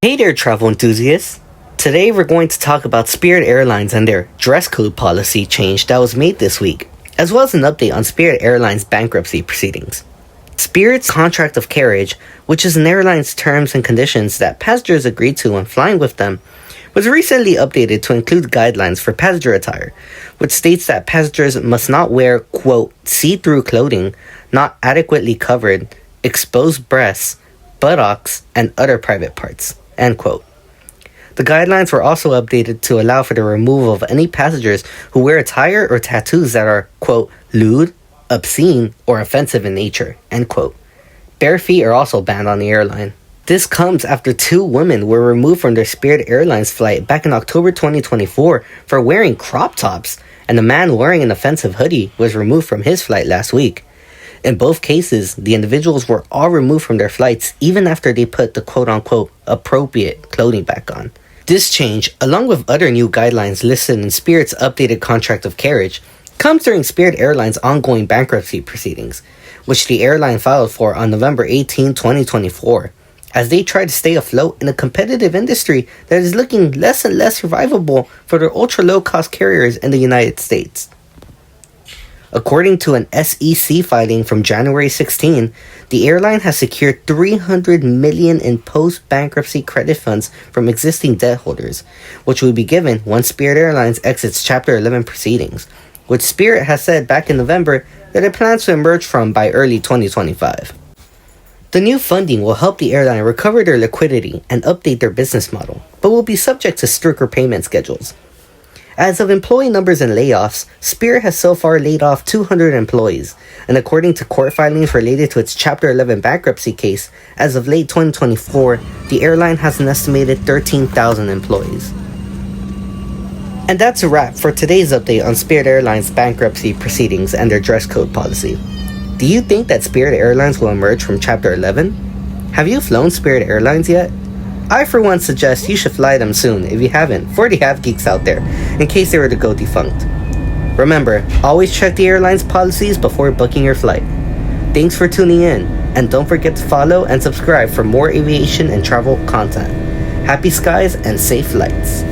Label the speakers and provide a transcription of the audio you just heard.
Speaker 1: Hey there, travel enthusiasts! Today we're going to talk about Spirit Airlines and their dress code policy change that was made this week, as well as an update on Spirit Airlines' bankruptcy proceedings. Spirit's contract of carriage, which is an airline's terms and conditions that passengers agreed to when flying with them, was recently updated to include guidelines for passenger attire, which states that passengers must not wear, quote, see-through clothing, not adequately covered, exposed breasts, buttocks, and other private parts. End quote. The guidelines were also updated to allow for the removal of any passengers who wear attire or tattoos that are, quote, lewd, obscene, or offensive in nature, end quote. Bare feet are also banned on the airline. This comes after 2 women were removed from their Spirit Airlines flight back in October 2024 for wearing crop tops, and a man wearing an offensive hoodie was removed from his flight last week. In both cases, the individuals were all removed from their flights even after they put the quote-unquote appropriate clothing back on. This change, along with other new guidelines listed in Spirit's updated contract of carriage, comes during Spirit Airlines' ongoing bankruptcy proceedings, which the airline filed for on November 18, 2024, as they try to stay afloat in a competitive industry that is looking less and less survivable for their ultra-low-cost carriers in the United States. According to an SEC filing from January 16, the airline has secured $300 million in post-bankruptcy credit funds from existing debt holders, which will be given once Spirit Airlines exits Chapter 11 proceedings, which Spirit has said back in November that it plans to emerge from by early 2025. The new funding will help the airline recover their liquidity and update their business model, but will be subject to stricter payment schedules. As of employee numbers and layoffs, Spirit has so far laid off 200 employees, and according to court filings related to its Chapter 11 bankruptcy case, as of late 2024, the airline has an estimated 13,000 employees. And that's a wrap for today's update on Spirit Airlines' bankruptcy proceedings and their dress code policy. Do you think that Spirit Airlines will emerge from Chapter 11? Have you flown Spirit Airlines yet? I for one suggest you should fly them soon if you haven't, for the have geeks out there, in case they were to go defunct. Remember, always check the airline's policies before booking your flight. Thanks for tuning in, and don't forget to follow and subscribe for more aviation and travel content. Happy skies and safe flights.